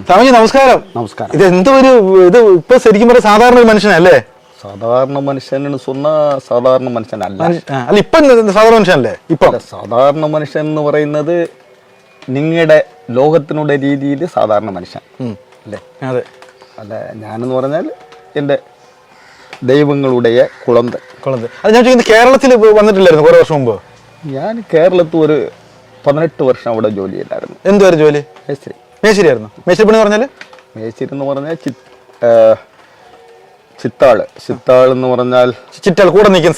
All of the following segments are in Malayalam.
സ്വാമിജി നമസ്കാരം. നമസ്കാരം. ഇത് എന്തൊരു ഇത് ഇപ്പൊ ശരിക്കും പറയാം സാധാരണ ഒരു മനുഷ്യനല്ലേ? സാധാരണ മനുഷ്യൻ സാധാരണ മനുഷ്യനല്ല. അല്ല ഇപ്പൊ സാധാരണ മനുഷ്യനല്ലേ? ഇപ്പൊ സാധാരണ മനുഷ്യൻ എന്ന് പറയുന്നത് നിങ്ങളുടെ ലോകത്തിനുള്ള രീതിയിൽ സാധാരണ മനുഷ്യൻ അല്ലേ? അതെ. അല്ല ഞാനെന്ന് പറഞ്ഞാൽ എൻ്റെ ദൈവങ്ങളുടെ കുളന്ത്. അത് ഞാൻ ചോദിക്കുന്നത് കേരളത്തിൽ വന്നിട്ടില്ലായിരുന്നു കുറെ വർഷം മുമ്പ്? ഞാൻ കേരളത്തിൽ ഒരു 18 വർഷം അവിടെ ജോലി ചെയ്തായിരുന്നു. എന്തുവായിരുന്നു ജോലി? മേസ്തിരി. മേശിരി ആയിരുന്നു. മേശിരി പണി പറഞ്ഞാൽ? മേശിരി എന്ന് പറഞ്ഞാൽ ചിത്താള് എന്ന് പറഞ്ഞാൽ ചിറ്റാൾ കൂടെ നിൽക്കുന്ന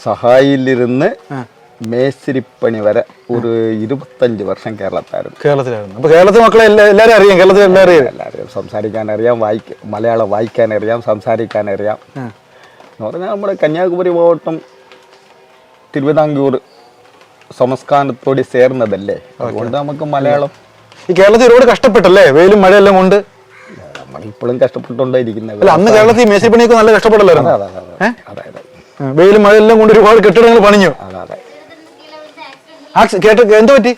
സഹായിലിരുന്ന് മേശിരിപ്പണി വരെ ഒരു 25 വർഷം കേരളത്തിലായിരുന്നു. അപ്പൊ കേരളത്തിലെ മക്കളെ എല്ലാവരും അറിയാം. കേരളത്തിൽ എല്ലാവരും സംസാരിക്കാൻ അറിയാം, മലയാളം വായിക്കാൻ അറിയാം, സംസാരിക്കാൻ അറിയാം. എന്ന് പറഞ്ഞാൽ നമ്മുടെ കന്യാകുമാരി മാവട്ടം തിരുവിതാംകൂർ സംസ്ഥാനത്തോട് ചേർന്നതല്ലേ, അതുകൊണ്ട് നമുക്ക് മലയാളം. ഈ കേരളത്തിൽ ഒരുപാട് കഷ്ടപ്പെട്ടല്ലേ? വെയിലും മഴയെല്ലാം കൊണ്ട് നമ്മളിപ്പോഴും കഷ്ടപ്പെട്ടുകൊണ്ടേയിരിക്കുന്നത്. അന്ന് കേരളത്തിൽ മേശിരിപ്പണിയൊക്കെ നല്ല കഷ്ടപ്പെടലായിരുന്നു. വെയിലും മഴയെല്ലാം കൊണ്ട് ഒരുപാട് കെട്ടിടങ്ങൾ പണിഞ്ഞു. എന്തോ പറ്റി?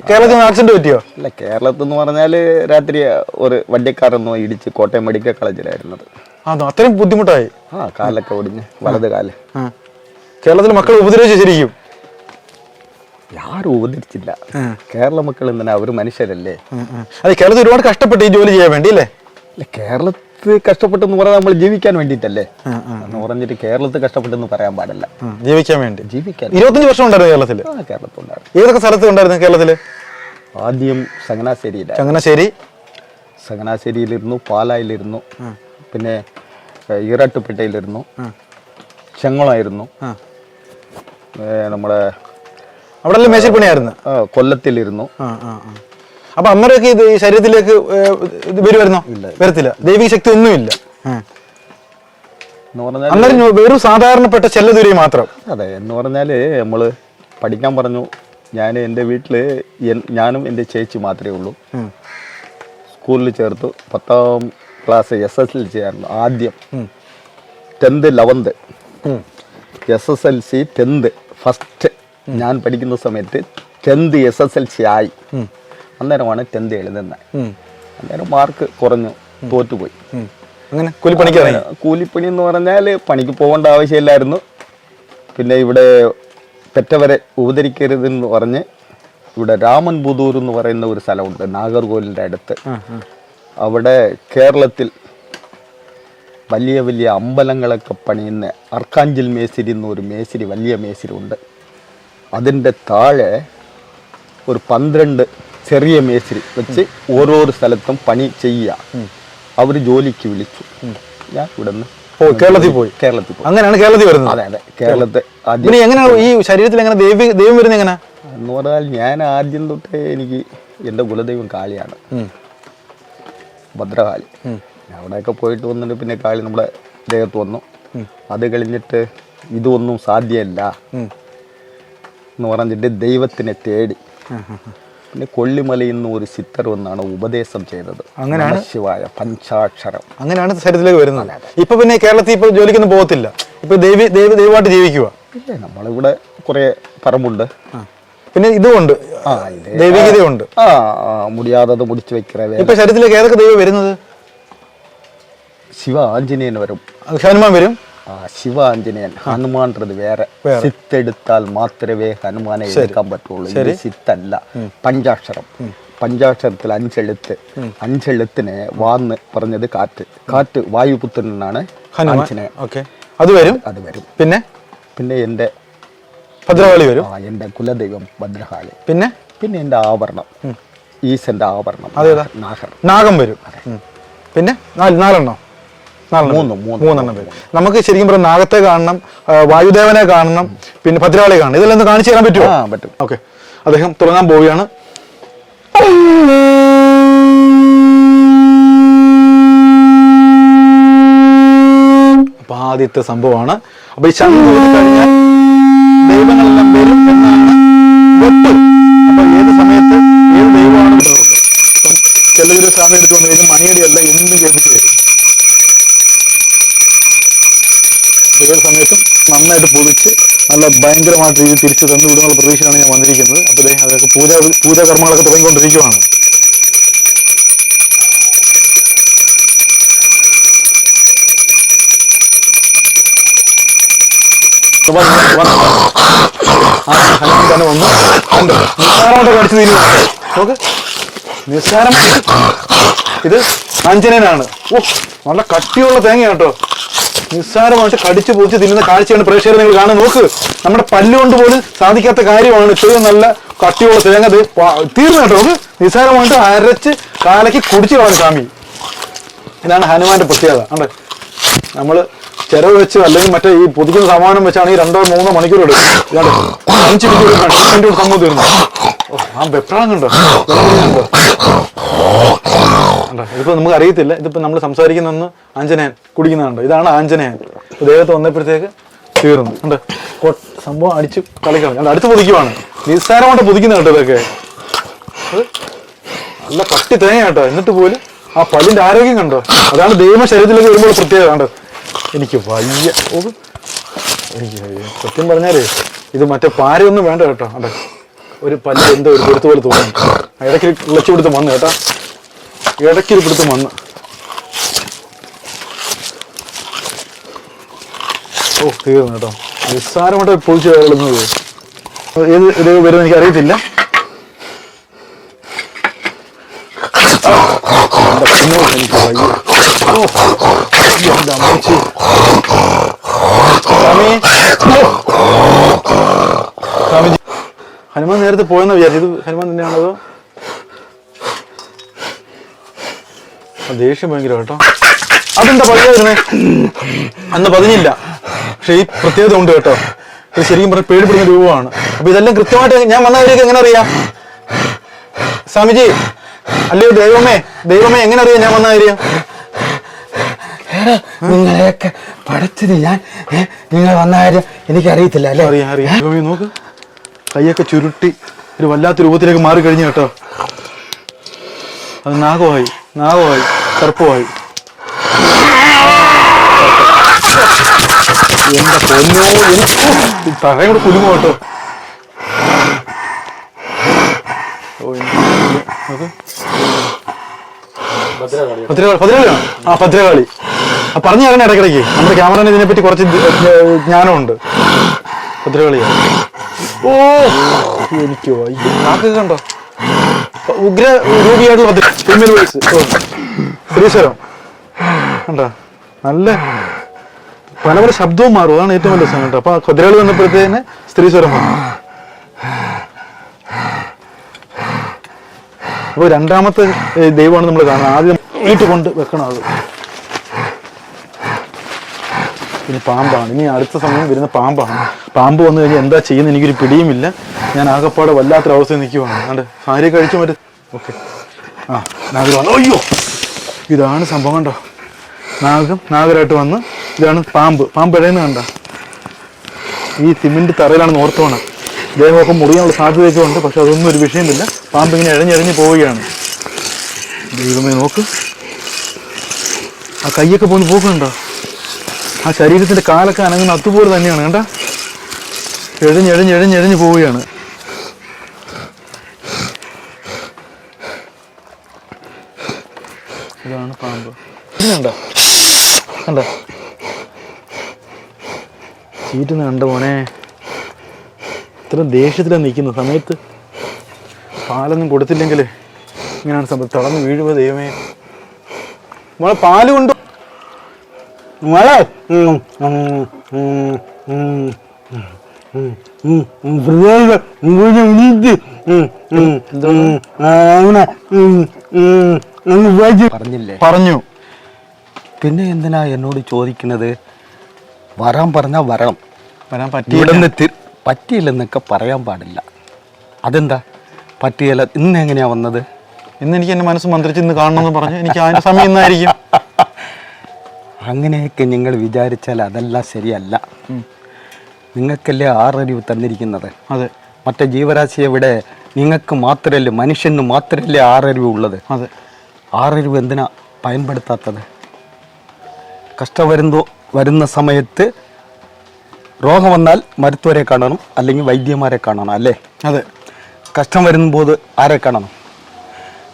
കേരളത്തിൽ ആക്സിഡന്റ് പറ്റിയോ? അല്ല, കേരളത്തിൽ എന്ന് പറഞ്ഞാല് രാത്രി ഒരു വണ്ടിക്കാരൊന്നും ഇടിച്ച് കോട്ടയം മെഡിക്കൽ കോളേജിലായിരുന്നത്. അത്രയും ബുദ്ധിമുട്ടായി. കാലൊക്കെ ഒടിഞ്ഞ് വലത് കാല്. കേരളത്തിൽ മക്കൾ ഉപദ്രവിച്ചു ശരിക്കും? ആരും ഉപദ്രവിച്ചില്ല. കേരള മക്കൾ എന്തിനാ, അവര് മനുഷ്യരല്ലേ. അതെ, കേരളത്തിൽ ഒരുപാട് കഷ്ടപ്പെട്ട് ഈ ജോലി ചെയ്യാൻ വേണ്ടി അല്ലേ? കേരളത്തിൽ കഷ്ടപ്പെട്ടെന്ന് പറഞ്ഞാൽ നമ്മൾ ജീവിക്കാൻ വേണ്ടിട്ടല്ലേ എന്ന് പറഞ്ഞിട്ട് കേരളത്തിൽ കഷ്ടപ്പെട്ടെന്ന് പറയാൻ പാടില്ല. ജീവിക്കാൻ വേണ്ടി. 25 വർഷം ഉണ്ടായിരുന്നു കേരളത്തില്? കേരളത്തിലുണ്ടായിരുന്നു. ഏതൊക്കെ സ്ഥലത്ത് ഉണ്ടായിരുന്നു കേരളത്തില്? ആദ്യം ചങ്ങനാശ്ശേരിയിലിരുന്നു, പാലായിലിരുന്നു, പിന്നെ ഈറാട്ടുപേട്ടയിലിരുന്നു, ചെങ്ങളായിരുന്നു, നമ്മുടെ അവിടെ മേശിരിപ്പണിയായിരുന്നു, കൊല്ലത്തിലിരുന്നു. അപ്പൊ അമ്മരൊക്കെ ഇത് ഈ ശരീരത്തിലേക്ക് വരുമായിരുന്നോ? വരത്തില്ല. ദൈവിക ശക്തി ഒന്നുമില്ല. അന്നേരം വെറും സാധാരണപ്പെട്ട ചെല്ലദൂരി മാത്രം. അതെ. എന്ന് പറഞ്ഞാല് നമ്മള് പഠിക്കാൻ പറഞ്ഞു. ഞാൻ എൻ്റെ വീട്ടില് ഞാനും എൻ്റെ ചേച്ചി മാത്രമേ ഉള്ളൂ. സ്കൂളിൽ ചേർത്തു. 10ാം ക്ലാസ് SSLC ആയിരുന്നു ആദ്യം. 10th 11th SSLC 10th first ഞാൻ പഠിക്കുന്ന സമയത്ത് 10th SSLC ആയി. അന്നേരമാണ് 10th എഴുതുന്നത്. അന്നേരം മാർക്ക് കുറഞ്ഞു, തോറ്റുപോയി. കൂലിപ്പണി എന്ന് പറഞ്ഞാൽ പണിക്ക് പോകേണ്ട ആവശ്യമില്ലായിരുന്നു. പിന്നെ ഇവിടെ പെറ്റവരെ ഉപദ്രവിക്കരുതെന്ന് പറഞ്ഞ് ഇവിടെ രാമൻപുതൂർ എന്ന് പറയുന്ന ഒരു സ്ഥലമുണ്ട് നാഗർകോവിലിൻ്റെ അടുത്ത്. അവിടെ കേരളത്തിൽ വലിയ വലിയ അമ്പലങ്ങളൊക്കെ പണിയുന്ന അർക്കാഞ്ചൽ മേശിരി എന്നൊരു മേശിരി, വലിയ മേശിരി ഉണ്ട്. അതിൻ്റെ താഴെ ഒരു 12 ചെറിയ മേശിരി വെച്ച് ഓരോരോ സ്ഥലത്തും പണി ചെയ്യുക. അവർ ജോലിക്ക് വിളിച്ചു. ഞാൻ ഇവിടെ നിന്ന് കേരളത്തിൽ പോയി. അങ്ങനെയാണ് കേരളത്തിൽ വരുന്നത്. അതെ അതെ. കേരളത്തിൽ എങ്ങനെയാണ് ഈ ശരീരത്തിൽ എങ്ങനെ ദൈവം വരുന്നത്? എങ്ങനെ എന്ന് പറഞ്ഞാൽ ഞാൻ ആദ്യം തൊട്ടേ എനിക്ക് എൻ്റെ കുലദൈവം കാളിയാണ്, ഭദ്രകാളി. അവിടെയൊക്കെ പോയിട്ട് വന്നിട്ട് പിന്നെ കാളി നമ്മുടെ ദേഹത്ത് വന്നു. അത് കഴിഞ്ഞിട്ട് ഇതൊന്നും സാധ്യമല്ല എന്ന് പറഞ്ഞിട്ട് ദൈവത്തിനെ തേടി പിന്നെ കൊള്ളിമലയിൽ നിന്ന് ഒരു സിത്തർ എന്നാണ് ഉപദേശം ചെയ്തത്. അങ്ങനെയാണ് ശിവായ പഞ്ചാക്ഷരം. അങ്ങനെയാണ് ശരീരത്തിലേക്ക് വരുന്നത്. ഇപ്പൊ പിന്നെ കേരളത്തിൽ ഇപ്പൊ ജോലിക്കൊന്നും പോകത്തില്ല. ഇപ്പൊ ദൈവമായിട്ട് ജീവിക്കുക. ഇല്ലേ, നമ്മളിവിടെ കുറെ പറമ്പുണ്ട്. പിന്നെ ഇതുകൊണ്ട് ദൈവികതയുണ്ട്. മുടിയാതത് മുടിച്ചു വെക്കണേ. ഇപ്പൊ ശരീരത്തിലേക്ക് ഏതൊക്കെ ദൈവം വരുന്നത്? ശിവ ആഞ്ജനേയൻ വരും, ഹനുമാൻ വരും. ശിവ ആഞ്ജനേയൻ. ഹനുമാൻறது വേറെ. സിത്തെടുത്താൽ മാത്രമേ ഹനുമാനെ എടുക്കാൻ പറ്റുള്ളൂ. ഇത് സിത്തല്ല, പഞ്ചാക്ഷരം. പഞ്ചാക്ഷരത്തിൽ 5 എഴുത്തിനെ വാന്ന് പറഞ്ഞത് കാറ്റ് വായുപുത്രനാണ് ആഞ്ജനേയൻ. അത് വരും. പിന്നെ എൻ്റെ ഭദ്രകാളി വരും. എൻ്റെ കുലദൈവം ഭദ്രകാളി. പിന്നെ എൻ്റെ ആഭരണം, ഈശന്റെ ആഭരണം നാഗം വരും. പിന്നെ 4 മൂന്നെണ്ണം വരും. നമുക്ക് ശരിക്കും പറഞ്ഞാൽ നാഗത്തെ കാണണം, വായുദേവനെ കാണണം, പിന്നെ ഭദ്രകാളി കാണണം. ഇതെല്ലാം ഒന്ന് കാണിച്ചു തരാൻ പറ്റുമോ? പറ്റും. ഓക്കെ, അദ്ദേഹം തുടങ്ങാൻ പോവുകയാണ്. അപ്പൊ ആദ്യത്തെ സംഭവമാണ്. അപ്പൊ ഈ ശംഖ് കഴിഞ്ഞാൽ ദൈവങ്ങളെല്ലാം വരും എന്നാണ് വെട്ട്. അപ്പൊ ഏത് സമയത്ത് ഏത് ദൈവമാണ് വരുന്നുള്ളൂ. അപ്പം ചെല്ലൂര് സ്വാമി എടുത്തുകൊണ്ട് വരും. മണിയടിയല്ല, എന്തും കേൾപ്പിച്ചു വരും. ഏത് സമയത്തും നന്നായിട്ട് പൊളിച്ച് നല്ല ഭയങ്കരമായിട്ട് രീതിയിൽ തിരിച്ചു തന്നു വിടുന്നുള്ള പ്രതീക്ഷയാണ് ഞാൻ വന്നിരിക്കുന്നത്. അപ്പോൾ അതൊക്കെ പൂജാകർമ്മങ്ങളൊക്കെ തുടങ്ങിക്കൊണ്ടിരിക്കുകയാണ്. തന്നെ വന്നു നിസ്സാരമായിട്ട് കടിച്ചു തിരിഞ്ഞു നോക്ക്. നിസ്സാരം ഇത് ആഞ്ജനേയനാണ്. ഓ നല്ല കട്ടിയുള്ള തേങ്ങ കേട്ടോ. നിസ്സാരമായിട്ട് കടിച്ചു പൊടിച്ച് തിന്നുന്ന കാഴ്ചയാണ് പ്രേക്ഷകർ നിങ്ങൾ കാണാൻ. നോക്ക്, നമ്മുടെ പല്ലുകൊണ്ട് പോലും സാധിക്കാത്ത കാര്യമാണ് ഇത്രയും നല്ല കട്ടിയുള്ള തേങ്ങ. തീർന്നു കേട്ടോ. നോക്ക്, നിസ്സാരമായിട്ട് അരച്ച് കാലയ്ക്ക് കുടിച്ചു കളഞ്ഞ സ്വാമി. ഇതാണ് ഹനുമാന്റെ പ്രത്യേകത. ഉണ്ട് നമ്മള് ചിരവ് വെച്ച് അല്ലെങ്കിൽ മറ്റേ ഈ പൊതിക്കുന്ന സാമാനം വെച്ചാണ് ഈ 2-3 മണിക്കൂർ എടുക്കും. 5 മിനിറ്റ് സംഭവം തീർന്നു. ആ വെപ്രാളം കണ്ടോ? ഇതിപ്പോ നമുക്ക് അറിയത്തില്ല. ഇതിപ്പോ നമ്മൾ സംസാരിക്കുന്ന ആഞ്ജനേയൻ കുടിക്കുന്നുണ്ടോ? ഇതാണ് ആഞ്ജനേയൻ. ദേഹത്ത് വന്നപ്പോഴത്തേക്ക് തീർന്നു. ഉണ്ട് സംഭവം അടിച്ച് കളിക്കണം. അടുത്ത് പൊതിക്കുവാണ്. നിസ്സാരമായിട്ട് പൊതിക്കുന്ന കേട്ടോ. ഇതൊക്കെ നല്ല കട്ടി തേങ്ങ കേട്ടോ. എന്നിട്ട് പോലും ആ പല്ലിന്റെ ആരോഗ്യം കണ്ടോ? അതാണ് ദൈവ ശരീരത്തിലേക്ക് വരുമ്പോൾ പ്രത്യേകത കണ്ടോ. എനിക്ക് വയ്യ. എനിക്ക് സത്യം പറഞ്ഞാലേ ഇത് മറ്റേ പാരയൊന്നും വേണ്ട കേട്ടോ. അതെ, ഒരു പല്ല് എന്തോ ഒരു പൊരുത്ത് പോലെ തോന്നുന്നു. ഇടയ്ക്ക് ഇളച്ചു പിടുത്തം വന്നു കേട്ടോ. ഇടയ്ക്കൊരു പിടുത്തം വന്ന്. ഓ തീർന്നു കേട്ടോ. നിസ്സാരമായിട്ട് പൊളിച്ച് കളയുന്നത്. ഏത് ഇത് വരുമെന്ന് എനിക്ക് അറിയത്തില്ല. എനിക്ക് വയ്യ. എന്താ അമ്മച്ചി സ്വാമിജി. ഹനുമാൻ നേരത്തെ പോയെന്ന് വിചാരിച്ചു. ഇത് ഹനുമാൻ തന്നെയാണതോ? ദേഷ്യം ഭയങ്കര കേട്ടോ. അതെന്താ പതിയായിരുന്നേ? അന്ന് പതിഞ്ഞില്ല. പക്ഷെ ഈ പ്രത്യേകത ഉണ്ട് കേട്ടോ. ഇത് ശരിക്കും പറഞ്ഞ പേടിപ്പെടുന്ന രൂപമാണ്. അപ്പൊ ഇതെല്ലാം കൃത്യമായിട്ട് ഞാൻ വന്നവരേക്ക് എങ്ങനെ അറിയാം സ്വാമിജി? അല്ലയോ ദൈവമേ, ദൈവമേ എങ്ങനെ അറിയാം ഞാൻ വന്ന കാര്യം? നിങ്ങളെയൊക്കെ പഠിച്ചത് ഞാൻ, നിങ്ങൾ വന്ന കാര്യം എനിക്കറിയത്തില്ല അല്ലേ? അറിയാം അറിയാം. നോക്ക്, കൈയൊക്കെ ചുരുട്ടി ഒരു വല്ലാത്ത രൂപത്തിലേക്ക് മാറി കഴിഞ്ഞു കേട്ടോ. അത് നാഗമായി സർപ്പമായി. എന്താ പൊന്നോ, എനിക്ക് തറയും കൂടെ കുലുങ്ങോ കേട്ടോ. ഭദ്രകാളിയാണ്. ആ ഭദ്രകാളി പറഞ്ഞു തരണം ഇടയ്ക്കിടയ്ക്ക്. നമ്മുടെ ക്യാമറന് ഇതിനെപ്പറ്റി കുറച്ച് ജ്ഞാനമുണ്ട്. ഭദ്രകാളിയാണ്. ഓ എനിക്ക് നാക്ക് കണ്ടോ? ഉഗ്ര രൂപിയായിട്ടുള്ള ഫീമെയിൽ വോയിസ്. ശ്രീശ്വരം കണ്ടോ? നല്ല പല പല ശബ്ദവും മാറും. അതാണ് ഏറ്റവും വലിയ രസം കേട്ടോ. അപ്പൊ ഭദ്രകാളി വന്നപ്പോഴത്തേന് സ്ത്രീസ്വരം വന്നു. അപ്പോൾ രണ്ടാമത്തെ ദൈവമാണ് നമ്മൾ കാണുന്നത്. ആദ്യം വീട്ടിൽ കൊണ്ട് വെക്കണം. അത് ഇനി പാമ്പാണ്. ഇനി അടുത്ത സമയം വരുന്ന പാമ്പാണ്. പാമ്പ് വന്നു കഴിഞ്ഞാൽ എന്താ ചെയ്യുന്നത് എനിക്കൊരു പിടിയുമില്ല. ഞാൻ ആകെപ്പാടെ വല്ലാത്തൊരു അവസ്ഥയിൽ നിൽക്കുവാണ്. അതുകൊണ്ട് സാരി കഴിച്ചു മറ്റേ ഓക്കെ. ആ നാഗർ വന്നു. അയ്യോ, ഇതാണ് സംഭവം കണ്ടോ. നാഗരായിട്ട് വന്ന് ഇതാണ് പാമ്പ് ഇഴയുന്നത് കണ്ട. ഈ സിമെന്റ് തറയിലാണ് ഓർത്തോണം. ദേഹമൊക്കെ മുറിയാനുള്ള സാധ്യതയൊക്കെ ഉണ്ട്. പക്ഷെ അതൊന്നും ഒരു വിഷയമില്ല. പാമ്പ് ഇങ്ങനെ ഇഴഞ്ഞിഴഞ്ഞ് പോവുകയാണ്. ദൈവമേ നോക്ക്, ആ കൈയൊക്കെ പോന്ന് പോക്കുന്നുണ്ടോ? ആ ശരീരത്തിന്റെ കാലൊക്കെ അനങ്ങുന്ന അതുപോലെ തന്നെയാണ് കണ്ട. എഴഞ്ഞ് പോവുകയാണ്. ഇതാണ് പാമ്പ്. കണ്ട ചീറ്റുന്ന കണ്ട മോനെ. ഇത്ര ദേഷ്യത്തിലാണ് നിൽക്കുന്ന സമയത്ത് പാലൊന്നും കൊടുത്തില്ലെങ്കിൽ ഇങ്ങനെയാണ് സംഭവം. തളർന്ന് വീഴുമ്പോൾ ദൈവമേ. മോളെ പാല് കൊണ്ട് മോളെ പറഞ്ഞു. പിന്നെ എന്തിനാ എന്നോട് ചോദിക്കുന്നത്? വരാൻ പറഞ്ഞാൽ വരണം. വരാൻ പറ്റിയില്ലെന്നൊക്കെ പറയാൻ പാടില്ല. അതെന്താ പറ്റിയില്ല? ഇന്ന് എങ്ങനെയാ വന്നത്? ഇന്ന് എനിക്ക് എൻ്റെ മനസ്സ് മന്ത്രിച്ച് ഇന്ന് കാണണമെന്ന് പറഞ്ഞു. എനിക്ക് അതിൻ്റെ സമയം ഇന്നായിരിക്കും. അങ്ങനെയൊക്കെ നിങ്ങൾ വിചാരിച്ചാൽ അതെല്ലാം ശരിയല്ല. നിങ്ങൾക്കല്ലേ ആററിവ് തന്നിരിക്കുന്നത്. അതെ. മറ്റേ ജീവരാശി എവിടെ? നിങ്ങൾക്ക് മാത്രമല്ലേ, മനുഷ്യന് മാത്രമല്ലേ ആററിവ് ഉള്ളത്. അതെ. ആററിവ് എന്തിനാ பயன்படுத்தாത്തത്? കഷ്ടം വരുന്ന സമയത്ത് രോഗം വന്നാൽ മരുത്തുവരെ കാണണം, അല്ലെങ്കിൽ വൈദ്യന്മാരെ കാണണം, അല്ലേ? അതെ. കഷ്ടം വരുമ്പോൾ ആരെ കാണണം?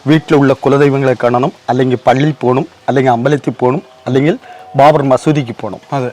വീട്ടിലുള്ള കുലദൈവങ്ങളെ കാണണം, അല്ലെങ്കിൽ പള്ളിയിൽ പോകണം, അല്ലെങ്കിൽ അമ്പലത്തിൽ പോകണം, അല്ലെങ്കിൽ ബാബർ മസൂദിക്ക് പോകണം. അതെ.